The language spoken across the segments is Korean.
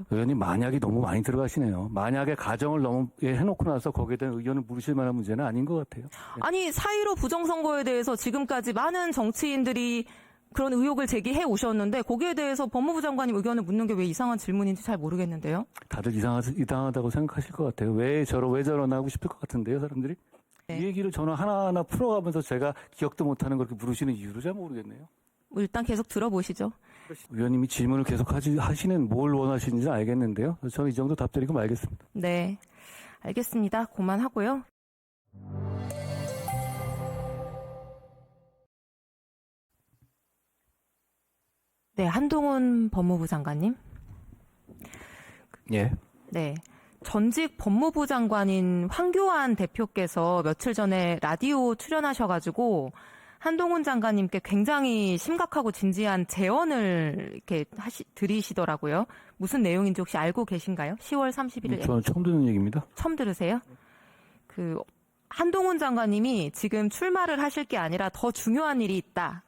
의원님 만약이 너무 많이 들어가시네요. 만약에 가정을 너무 해놓고 나서 거기에 대한 의견을 물으실 만한 문제는 아닌 것 같아요. 아니 4.15 부정선거에 대해서 지금까지 많은 정치인들이 그런 의혹을 제기해 오셨는데 거기에 대해서 법무부 장관님 의견을 묻는 게 왜 이상한 질문인지 잘 모르겠는데요. 다들 이상하다고 생각하실 것 같아요. 왜 저러나 하고 싶을 것 같은데요, 사람들이. 네. 이 얘기를 저는 하나하나 풀어가면서 제가 기억도 못하는 걸 그렇게 물으시는 이유를 잘 모르겠네요. 일단 계속 들어보시죠. 의원님이 질문을 계속 하시는 뭘 원하시는지 알겠는데요. 저는 이 정도 답드리고 말겠습니다. 네, 알겠습니다. 그만하고요. 네, 한동훈 법무부 장관님. 예. 네. 전직 법무부 장관인 황교안 대표께서 며칠 전에 라디오 출연하셔가지고 한동훈 장관님께 굉장히 심각하고 진지한 제언을 이렇게 드리시더라고요. 무슨 내용인지 혹시 알고 계신가요? 10월 31일. 저는 처음 듣는 얘기입니다. 처음 들으세요? 한동훈 장관님이 지금 출마를 하실 게 아니라 더 중요한 일이 있다.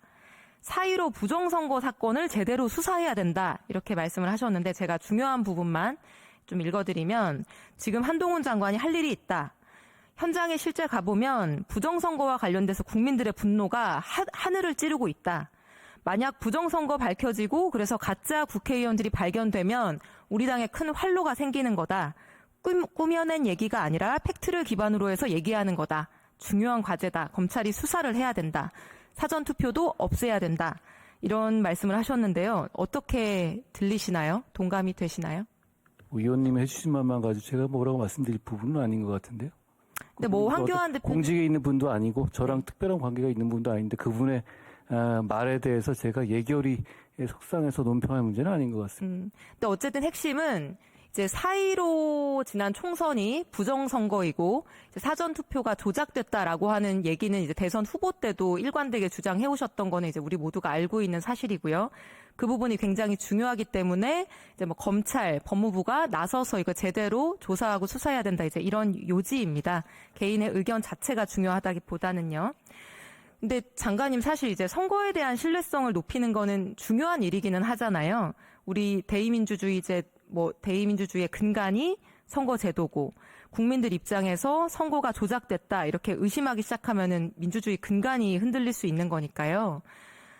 4.15 부정선거 사건을 제대로 수사해야 된다. 이렇게 말씀을 하셨는데 제가 중요한 부분만 좀 읽어드리면 지금 한동훈 장관이 할 일이 있다. 현장에 실제 가보면 부정선거와 관련돼서 국민들의 분노가 하늘을 찌르고 있다. 만약 부정선거 밝혀지고 그래서 가짜 국회의원들이 발견되면 우리 당에 큰 활로가 생기는 거다. 꾸며낸 얘기가 아니라 팩트를 기반으로 해서 얘기하는 거다. 중요한 과제다. 검찰이 수사를 해야 된다. 사전투표도 없애야 된다. 이런 말씀을 하셨는데요. 어떻게 들리시나요? 동감이 되시나요? 의원님이 해주신 말만 가지고 제가 뭐라고 말씀드릴 부분은 아닌 것 같은데요. 근데 뭐 황교안 대표 공직에 있는 분도 아니고 저랑 특별한 관계가 있는 분도 아닌데 그분의 말에 대해서 제가 예결위에 속상해서 논평할 문제는 아닌 것 같습니다. 근데 어쨌든 핵심은 이제 4.15 지난 총선이 부정선거이고 사전투표가 조작됐다라고 하는 얘기는 이제 대선 후보 때도 일관되게 주장해 오셨던 거는 이제 우리 모두가 알고 있는 사실이고요. 그 부분이 굉장히 중요하기 때문에 이제 뭐 검찰, 법무부가 나서서 이거 제대로 조사하고 수사해야 된다. 이제 이런 요지입니다. 개인의 의견 자체가 중요하다기보다는요. 근데 장관님 사실 이제 선거에 대한 신뢰성을 높이는 거는 중요한 일이기는 하잖아요. 우리 대의민주주의의 근간이 선거제도고 국민들 입장에서 선거가 조작됐다 이렇게 의심하기 시작하면은 민주주의 근간이 흔들릴 수 있는 거니까요.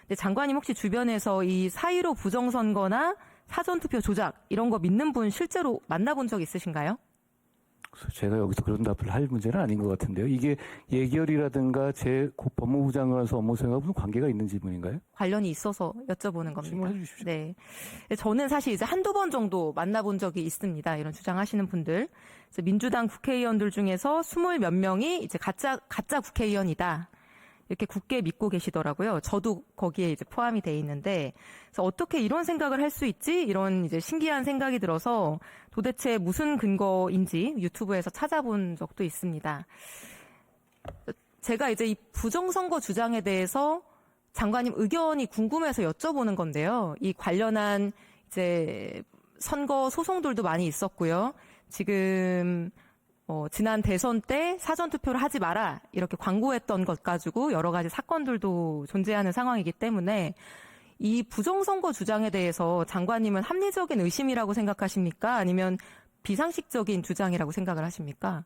근데 장관님 혹시 주변에서 이 4.15 부정선거나 사전투표 조작 이런 거 믿는 분 실제로 만나본 적 있으신가요? 제가 여기서 그런 답을 할 문제는 아닌 것 같은데요. 이게 예결이라든가 제 법무부 장관으로서 업무 수행과 무슨 관계가 있는 질문인가요? 관련이 있어서 여쭤보는 겁니다. 질문해 주십시오. 네. 저는 사실 이제 한두 번 정도 만나본 적이 있습니다. 이런 주장하시는 분들. 그래서 민주당 국회의원들 중에서 20 몇 명이 이제 가짜 국회의원이다. 이렇게 굳게 믿고 계시더라고요. 저도 거기에 이제 포함이 돼 있는데, 그래서 어떻게 이런 생각을 할 수 있지? 이런 이제 신기한 생각이 들어서 도대체 무슨 근거인지 유튜브에서 찾아본 적도 있습니다. 제가 이제 이 부정선거 주장에 대해서 장관님 의견이 궁금해서 여쭤보는 건데요. 이 관련한 이제 선거 소송들도 많이 있었고요. 지금 지난 대선 때 사전투표를 하지 마라 이렇게 광고했던 것 가지고 여러 가지 사건들도 존재하는 상황이기 때문에 이 부정선거 주장에 대해서 장관님은 합리적인 의심이라고 생각하십니까? 아니면 비상식적인 주장이라고 생각을 하십니까?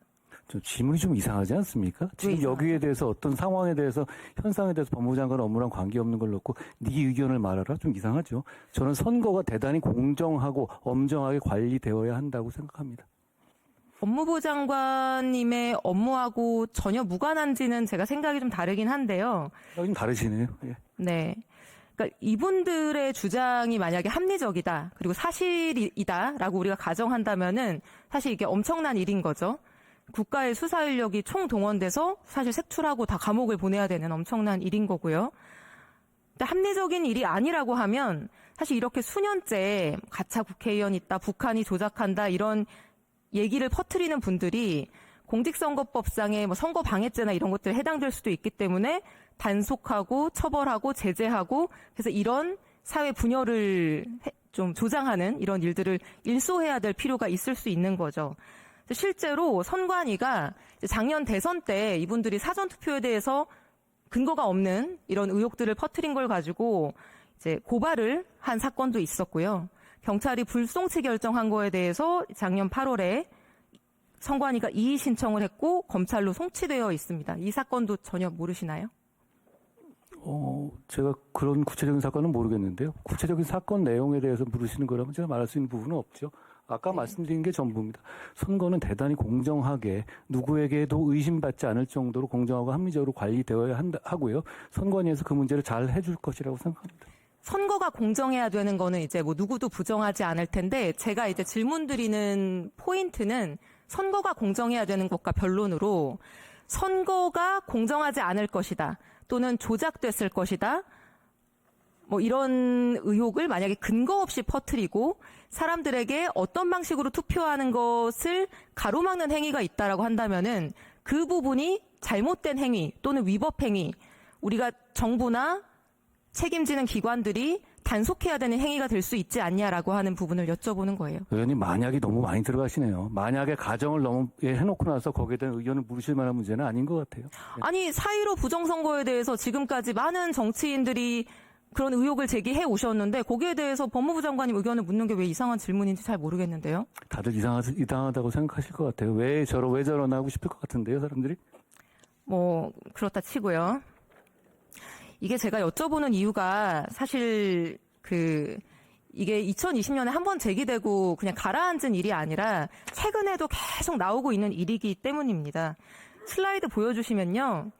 질문이 좀 이상하지 않습니까? 지금 여기에 대해서 어떤 상황에 대해서 현상에 대해서 법무부 장관 업무랑 관계없는 걸 놓고 네 의견을 말하라? 좀 이상하죠. 저는 선거가 대단히 공정하고 엄정하게 관리되어야 한다고 생각합니다. 법무부 장관님의 업무하고 전혀 무관한지는 제가 생각이 좀 다르긴 한데요. 좀 다르시네요. 예. 네. 그러니까 이분들의 주장이 만약에 합리적이다, 그리고 사실이다라고 우리가 가정한다면은 사실 이게 엄청난 일인 거죠. 국가의 수사 인력이 총동원돼서 사실 색출하고 다 감옥을 보내야 되는 엄청난 일인 거고요. 근데 합리적인 일이 아니라고 하면 사실 이렇게 수년째 가짜 국회의원 있다, 북한이 조작한다 이런 얘기를 퍼뜨리는 분들이 공직선거법상의 뭐 선거방해죄나 이런 것들에 해당될 수도 있기 때문에 단속하고 처벌하고 제재하고 그래서 이런 사회 분열을 좀 조장하는 이런 일들을 일소해야 될 필요가 있을 수 있는 거죠. 실제로 선관위가 작년 대선 때 이분들이 사전투표에 대해서 근거가 없는 이런 의혹들을 퍼뜨린 걸 가지고 이제 고발을 한 사건도 있었고요. 경찰이 불송치 결정한 거에 대해서 작년 8월에 선관위가 이의 신청을 했고 검찰로 송치되어 있습니다. 이 사건도 전혀 모르시나요? 제가 그런 구체적인 사건은 모르겠는데요. 구체적인 사건 내용에 대해서 물으시는 거라면 제가 말할 수 있는 부분은 없죠. 아까 말씀드린 게 전부입니다. 선거는 대단히 공정하게 누구에게도 의심받지 않을 정도로 공정하고 합리적으로 관리되어야 하고요. 선관위에서 그 문제를 잘 해줄 것이라고 생각합니다. 선거가 공정해야 되는 거는 이제 뭐 누구도 부정하지 않을 텐데 제가 이제 질문 드리는 포인트는 선거가 공정해야 되는 것과 변론으로 선거가 공정하지 않을 것이다. 또는 조작됐을 것이다. 뭐 이런 의혹을 만약에 근거 없이 퍼뜨리고 사람들에게 어떤 방식으로 투표하는 것을 가로막는 행위가 있다라고 한다면은 그 부분이 잘못된 행위 또는 위법 행위, 우리가 정부나 책임지는 기관들이 단속해야 되는 행위가 될 수 있지 않냐라고 하는 부분을 여쭤보는 거예요. 의원님 만약이 너무 많이 들어가시네요. 만약에 가정을 너무 해놓고 나서 거기에 대한 의견을 물으실 만한 문제는 아닌 것 같아요. 아니 4.15 부정선거에 대해서 지금까지 많은 정치인들이 그런 의혹을 제기해 오셨는데 거기에 대해서 법무부 장관님 의견을 묻는 게 왜 이상한 질문인지 잘 모르겠는데요. 다들 이상하다고 생각하실 것 같아요. 왜 저러나 하고 싶을 것 같은데요, 사람들이? 뭐 그렇다 치고요. 이게 제가 여쭤보는 이유가 사실 이게 2020년에 한 번 제기되고 그냥 가라앉은 일이 아니라 최근에도 계속 나오고 있는 일이기 때문입니다. 슬라이드 보여주시면요.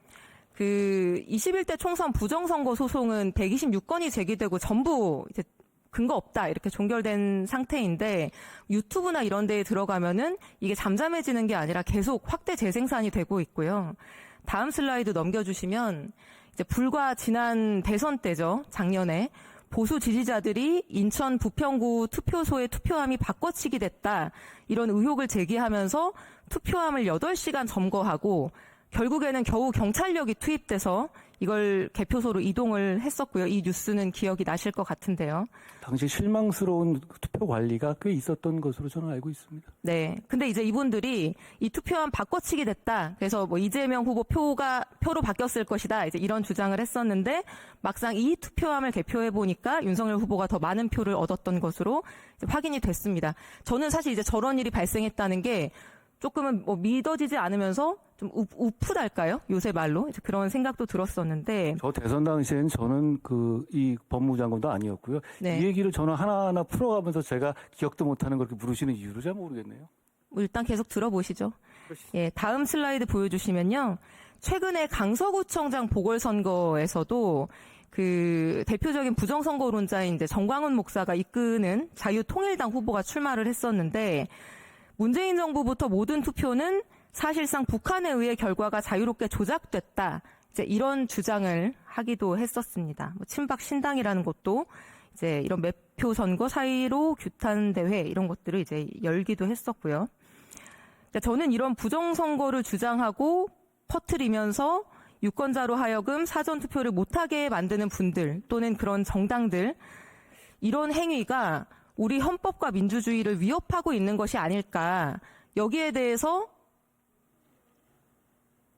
21대 총선 부정선거 소송은 126건이 제기되고 전부 이제 근거 없다 이렇게 종결된 상태인데 유튜브나 이런 데에 들어가면은 이게 잠잠해지는 게 아니라 계속 확대 재생산이 되고 있고요. 다음 슬라이드 넘겨주시면 이제 불과 지난 대선 때죠. 작년에 보수 지지자들이 인천 부평구 투표소의 투표함이 바꿔치기 됐다. 이런 의혹을 제기하면서 투표함을 8시간 점거하고 결국에는 겨우 경찰력이 투입돼서 이걸 개표소로 이동을 했었고요. 이 뉴스는 기억이 나실 것 같은데요. 당시 실망스러운 투표 관리가 꽤 있었던 것으로 저는 알고 있습니다. 네. 근데 이제 이분들이 이 투표함 바꿔치기 됐다. 그래서 뭐 이재명 후보 표로 바뀌었을 것이다. 이제 이런 주장을 했었는데 막상 이 투표함을 개표해 보니까 윤석열 후보가 더 많은 표를 얻었던 것으로 이제 확인이 됐습니다. 저는 사실 이제 저런 일이 발생했다는 게 조금은 뭐 믿어지지 않으면서 좀 우프달까요? 요새 말로 이제 그런 생각도 들었었는데. 저 대선 당시엔 저는 이 법무부 장관도 아니었고요. 네. 이 얘기를 저는 하나하나 풀어가면서 제가 기억도 못하는 걸 이렇게 물으시는 이유를 잘 모르겠네요. 뭐 일단 계속 들어보시죠. 예, 다음 슬라이드 보여주시면요. 최근에 강서구청장 보궐선거에서도 대표적인 부정선거론자인 이제 정광훈 목사가 이끄는 자유통일당 후보가 출마를 했었는데 문재인 정부부터 모든 투표는 사실상 북한에 의해 결과가 자유롭게 조작됐다. 이제 이런 주장을 하기도 했었습니다. 뭐 친박 신당이라는 것도 이제 이런 매표 선거 사이로 규탄 대회 이런 것들을 이제 열기도 했었고요. 그러니까 저는 이런 부정선거를 주장하고 퍼뜨리면서 유권자로 하여금 사전 투표를 못하게 만드는 분들 또는 그런 정당들 이런 행위가 우리 헌법과 민주주의를 위협하고 있는 것이 아닐까. 여기에 대해서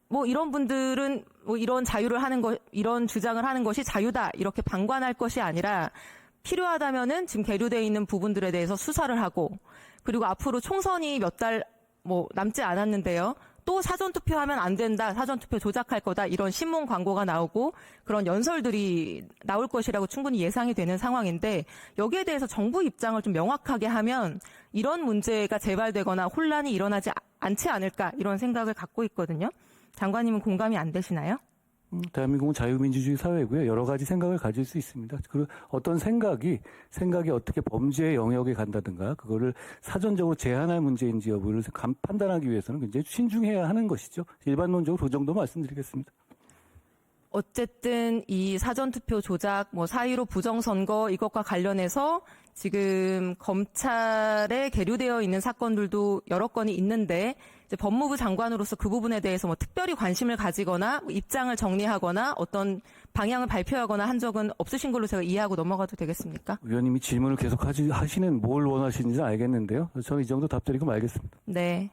뭐 이런 분들은 뭐 이런 자유를 하는 것, 이런 주장을 하는 것이 자유다. 이렇게 방관할 것이 아니라 필요하다면은 지금 계류되어 있는 부분들에 대해서 수사를 하고 그리고 앞으로 총선이 몇 달 뭐 남지 않았는데요. 또 사전투표하면 안 된다. 사전투표 조작할 거다. 이런 신문 광고가 나오고 그런 연설들이 나올 것이라고 충분히 예상이 되는 상황인데 여기에 대해서 정부 입장을 좀 명확하게 하면 이런 문제가 재발되거나 혼란이 일어나지 않지 않을까 이런 생각을 갖고 있거든요. 장관님은 공감이 안 되시나요? 대한민국은 자유민주주의 사회고요. 여러 가지 생각을 가질 수 있습니다. 그리고 어떤 생각이 어떻게 범죄의 영역에 간다든가 그거를 사전적으로 제한할 문제인지 여부를 판단하기 위해서는 굉장히 신중해야 하는 것이죠. 일반론적으로 그 정도 말씀드리겠습니다. 어쨌든 이 사전투표 조작, 4.15 부정선거 이것과 관련해서 지금 검찰에 계류되어 있는 사건들도 여러 건이 있는데 이제 법무부 장관으로서 그 부분에 대해서 특별히 관심을 가지거나 입장을 정리하거나 어떤 방향을 발표하거나 한 적은 없으신 걸로 제가 이해하고 넘어가도 되겠습니까? 의원님이 질문을 계속 하시는 뭘 원하시는지 알겠는데요. 저는 이 정도 답드리고 말겠습니다. 네,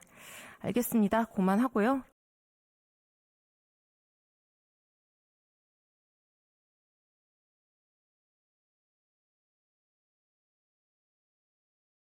알겠습니다. 그만하고요.